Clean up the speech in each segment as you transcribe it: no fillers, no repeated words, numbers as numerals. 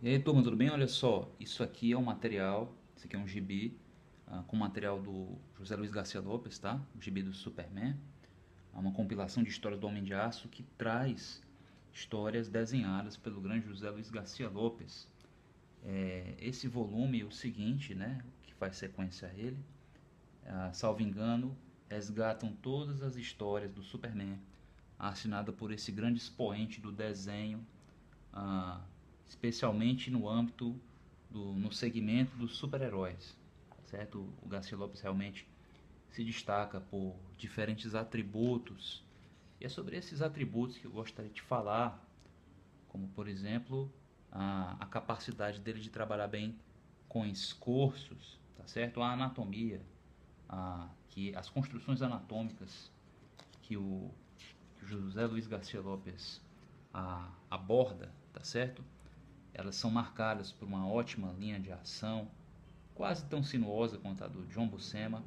E aí, turma, tudo bem? Olha só, isso aqui é um material, isso aqui é um gibi com material do José Luiz Garcia Lopes, tá? O gibi do Superman. É uma compilação de histórias do Homem de Aço que traz histórias desenhadas pelo grande José Luiz Garcia Lopes. Esse volume é o seguinte, né? Que faz sequência a ele, salvo engano, resgatam todas as histórias do Superman, assinada por esse grande expoente do desenho, ah, especialmente no âmbito no segmento dos super-heróis, certo? O Garcia Lopes realmente se destaca por diferentes atributos, e é sobre esses atributos que eu gostaria de falar, como por exemplo a capacidade dele de trabalhar bem com escorços, tá certo? A anatomia, que as construções anatômicas que que o José Luiz Garcia Lopes aborda, tá certo? Elas são marcadas por uma ótima linha de ação, quase tão sinuosa quanto a do John Buscema,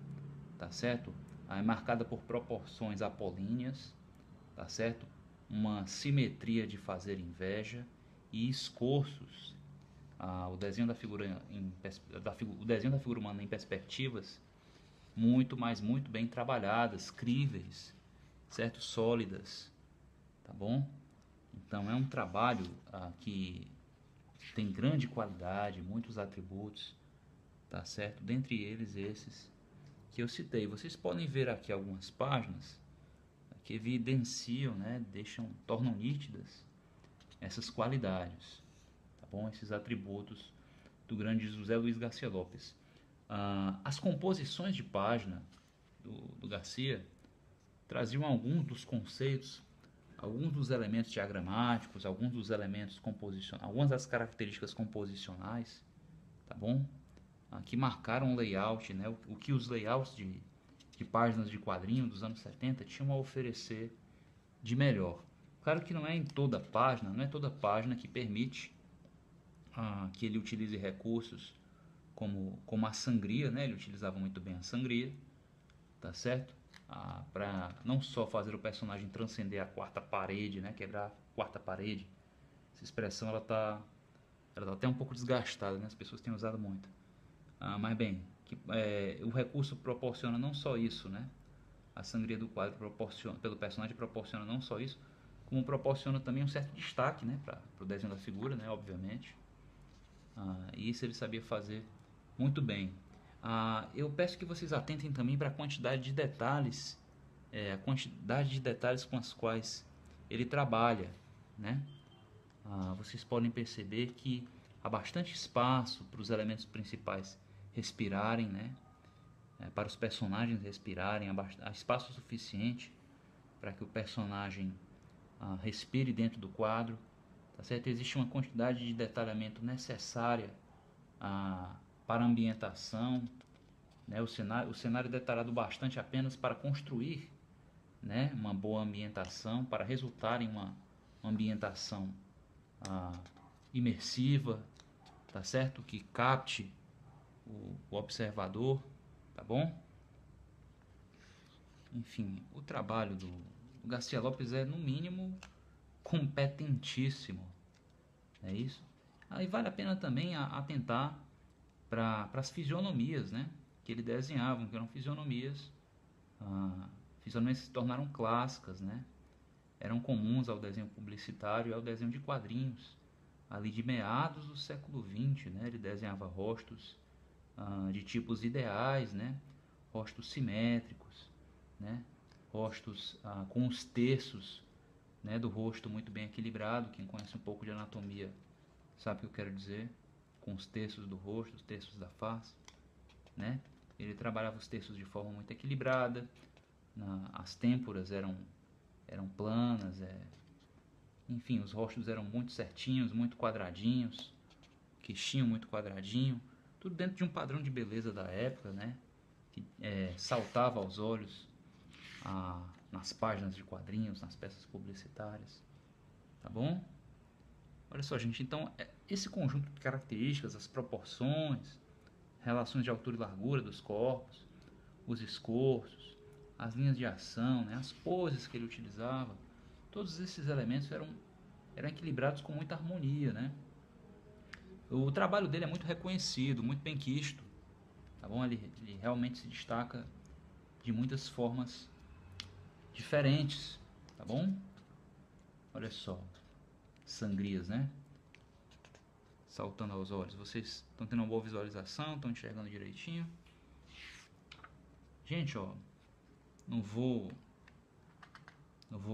tá certo? É marcada por proporções apolíneas, tá certo? Uma simetria de fazer inveja e escorços. O desenho da figura o desenho da figura humana em perspectivas muito, mas muito bem trabalhadas, críveis, certo? Sólidas, tá bom? Então é um trabalho que tem grande qualidade, muitos atributos, tá certo? Dentre eles esses que eu citei. Vocês podem ver aqui algumas páginas que evidenciam, né, tornam nítidas essas qualidades, tá bom? Esses atributos do grande José Luiz Garcia Lopes. As composições de página do Garcia traziam alguns dos conceitos, alguns dos elementos diagramáticos, alguns dos elementos composicionais, algumas das características composicionais, tá bom? Que marcaram o layout, né? O que os layouts de páginas de quadrinho dos anos 70 tinham a oferecer de melhor. Claro que não é em toda página, não é toda página que permite que ele utilize recursos como a sangria, né? Ele utilizava muito bem a sangria, tá certo? Para não só fazer o personagem transcender a quarta parede, né? Quebrar a quarta parede. Essa expressão ela tá até um pouco desgastada, né? As pessoas têm usado muito. Mas bem, o recurso proporciona não só isso, né? A sangria do quadro pelo personagem proporciona não só isso, como proporciona também um certo destaque, né, para o desenho da figura, né, obviamente. E isso ele sabia fazer muito bem. Eu peço que vocês atentem também para a quantidade de detalhes com as quais ele trabalha, né? Vocês podem perceber que há bastante espaço para os elementos principais respirarem, né? Para os personagens respirarem, há espaço suficiente para que o personagem respire dentro do quadro, tá certo? Existe uma quantidade de detalhamento necessária para a ambientação, né? O cenário é detalhado bastante apenas para construir, né, uma boa ambientação, para resultar em uma ambientação imersiva, tá certo? Que capte o observador, tá bom? Enfim, o trabalho do Garcia Lopes é, no mínimo, competentíssimo, é isso? Aí vale a pena também atentar para as fisionomias, né? Que ele desenhava, que eram fisionomias, fisionomias que se tornaram clássicas, né? Eram comuns ao desenho publicitário e ao desenho de quadrinhos, ali de meados do século XX, né? Ele desenhava rostos de tipos ideais, né? Rostos simétricos, né? Rostos com os terços, né, do rosto muito bem equilibrado. Quem conhece um pouco de anatomia sabe o que eu quero dizer, com os terços do rosto, os terços da face, né? Ele trabalhava os terços de forma muito equilibrada, as têmporas eram planas, enfim, os rostos eram muito certinhos, muito quadradinhos, queixinho muito quadradinho, tudo dentro de um padrão de beleza da época, né? Que saltava aos olhos nas páginas de quadrinhos, nas peças publicitárias, tá bom? Olha só, gente, então esse conjunto de características, as proporções, relações de altura e largura dos corpos, os escorços, as linhas de ação, né, as poses que ele utilizava, todos esses elementos eram equilibrados com muita harmonia, né? O trabalho dele é muito reconhecido, muito benquisto, tá bom? Ele realmente se destaca de muitas formas diferentes, tá bom? Olha só, sangrias, né? Saltando aos olhos. Vocês estão tendo uma boa visualização, estão enxergando direitinho. Gente, ó, não vou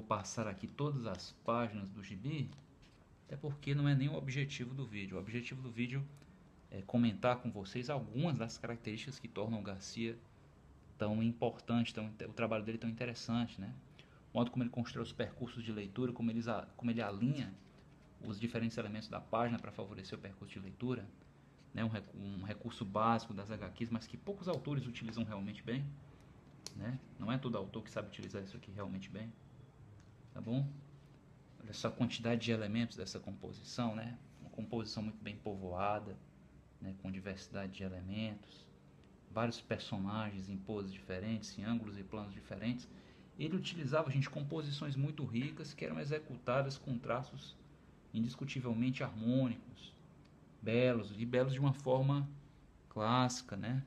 passar aqui todas as páginas do gibi, até porque não é nem o objetivo do vídeo. O objetivo do vídeo é comentar com vocês algumas das características que tornam o Garcia tão importante, o trabalho dele tão interessante, né? O modo como ele constrói os percursos de leitura, como ele alinha os diferentes elementos da página para favorecer o percurso de leitura, né? Um recurso básico das HQs, mas que poucos autores utilizam realmente bem, né? Não é todo autor que sabe utilizar isso aqui realmente bem, tá bom? Olha só a quantidade de elementos dessa composição, né? Uma composição muito bem povoada, né? Com diversidade de elementos, vários personagens em poses diferentes, em ângulos e planos diferentes. Ele utilizava, gente, composições muito ricas que eram executadas com traços indiscutivelmente harmônicos, belos, e belos de uma forma clássica, né?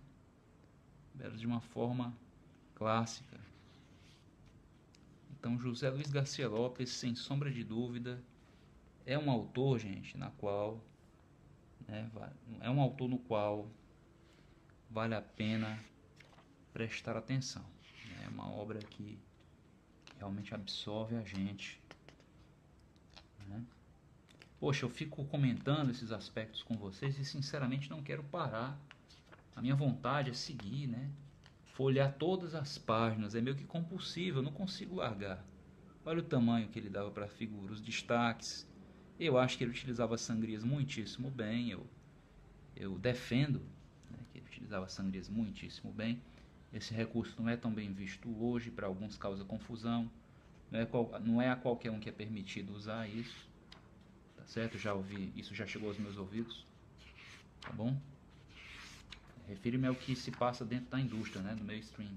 Belos de uma forma clássica. Então, José Luiz Garcia Lopes, sem sombra de dúvida, é um autor, gente, é um autor no qual vale a pena prestar atenção. É uma obra que realmente absorve a gente, né? Poxa, eu fico comentando esses aspectos com vocês e sinceramente não quero parar. A minha vontade é seguir, né? Folhear todas as páginas, é meio que compulsivo, eu não consigo largar. Olha o tamanho que ele dava para a figura, os destaques. Eu acho que ele utilizava sangrias muitíssimo bem, eu defendo, né, que ele utilizava sangrias muitíssimo bem. Esse recurso não é tão bem visto hoje, para alguns causa confusão. Não é a qualquer um que é permitido usar isso, tá certo? Já ouvi, isso já chegou aos meus ouvidos, tá bom? Refiro-me ao que se passa dentro da indústria, né, do mainstream.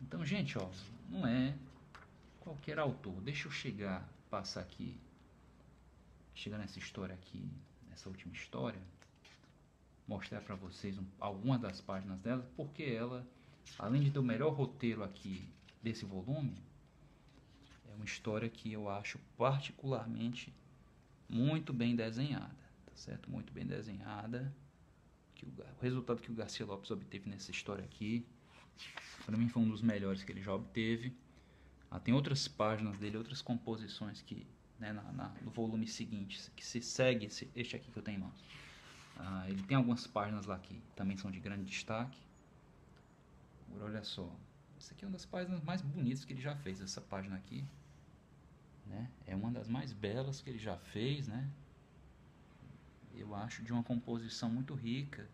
Então, gente, ó, não é qualquer autor. Deixa eu passar aqui, chegar nessa história aqui, nessa última história, mostrar para vocês algumas das páginas dela, porque ela, além de ter o melhor roteiro aqui desse volume, é uma história que eu acho particularmente muito bem desenhada, tá certo? Muito bem desenhada. O resultado que o Garcia Lopes obteve nessa história aqui, para mim foi um dos melhores que ele já obteve. Tem outras páginas dele, outras composições que, né, no volume seguinte, que se segue este aqui que eu tenho em mãos. Ele tem algumas páginas lá que também são de grande destaque. Agora olha só, essa aqui é uma das páginas mais bonitas que ele já fez, essa página aqui, né? É uma das mais belas que ele já fez, né? Eu acho de uma composição muito rica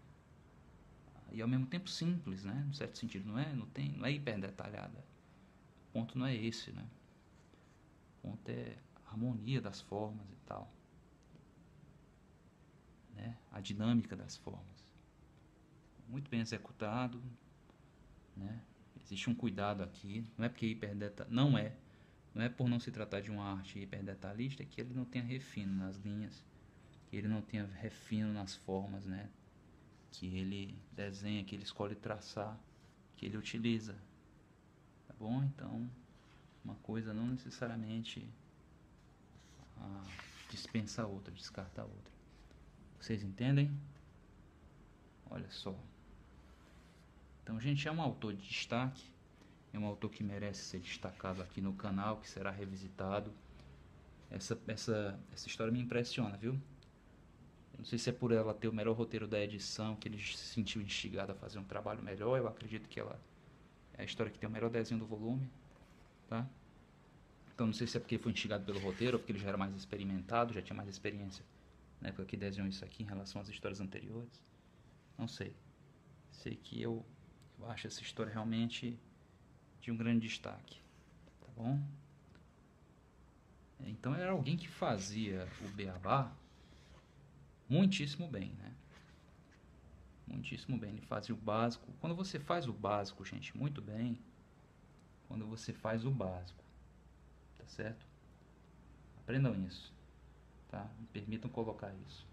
e ao mesmo tempo simples, né? No certo sentido, não é hiper detalhada. O ponto não é esse, né? O ponto é a harmonia das formas e tal, né? A dinâmica das formas. Muito bem executado, né? Existe um cuidado aqui, não é porque não é por não se tratar de uma arte hiperdetalhista que ele não tenha refino nas linhas, que ele não tenha refino nas formas, né? Que ele desenha, que ele escolhe traçar, que ele utiliza, tá bom? Então, uma coisa não necessariamente dispensa a outra, descarta a outra. Vocês entendem? Olha só. Então, gente, é um autor de destaque, é um autor que merece ser destacado aqui no canal, que será revisitado. Essa história me impressiona, viu? Eu não sei se é por ela ter o melhor roteiro da edição, que ele se sentiu instigado a fazer um trabalho melhor. Eu acredito que ela é a história que tem o melhor desenho do volume, tá? Então não sei se é porque foi instigado pelo roteiro ou porque ele já era mais experimentado, já tinha mais experiência na época que desenhou isso aqui em relação às histórias anteriores. Não sei. Sei que eu acho essa história realmente de um grande destaque, tá bom? Então era alguém que fazia o beabá muitíssimo bem, né? Muitíssimo bem, ele fazia o básico. Quando você faz o básico, gente, muito bem, quando você faz o básico, tá certo? Aprendam isso, tá? Me permitam colocar isso.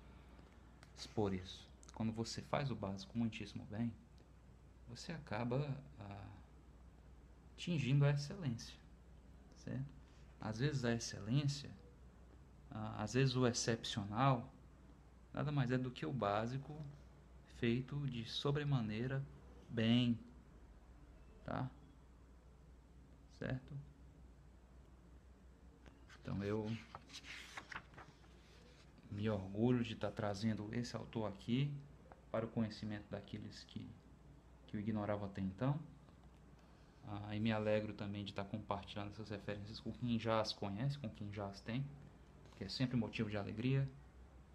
expor isso. Quando você faz o básico muitíssimo bem, você acaba atingindo a excelência, certo? Às vezes a excelência, às vezes o excepcional, nada mais é do que o básico feito de sobremaneira bem, tá? Certo? Então eu me orgulho de estar trazendo esse autor aqui para o conhecimento daqueles que eu ignorava até então. E me alegro também de estar compartilhando essas referências com quem já as conhece, com quem já as tem, que é sempre motivo de alegria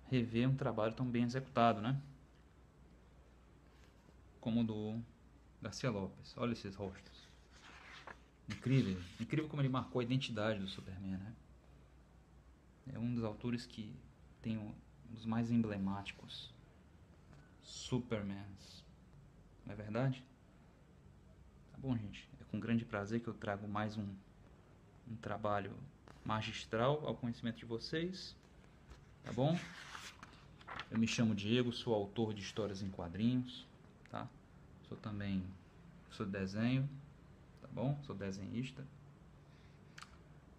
rever um trabalho tão bem executado, né? Como o do Garcia Lopes. Olha esses rostos. Incrível, incrível como ele marcou a identidade do Superman, né? É um dos autores que tem um dos mais emblemáticos Supermans. Não é verdade? Tá bom, gente? É com grande prazer que eu trago mais um trabalho magistral ao conhecimento de vocês. Tá bom? Eu me chamo Diego, sou autor de histórias em quadrinhos, tá? Sou também de desenho, tá bom? Sou desenhista.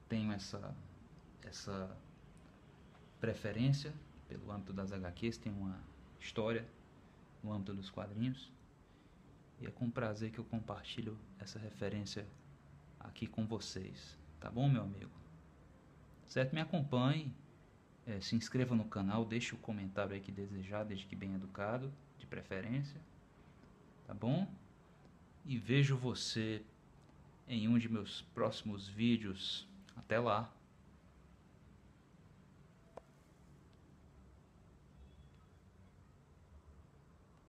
Tenho essa preferência pelo âmbito das HQs, tenho uma história no âmbito dos quadrinhos. E é com prazer que eu compartilho essa referência aqui com vocês. Tá bom, meu amigo? Certo? Me acompanhe, se inscreva no canal, deixe o comentário aí que desejar, desde que bem educado, de preferência. Tá bom? E vejo você em um de meus próximos vídeos. Até lá!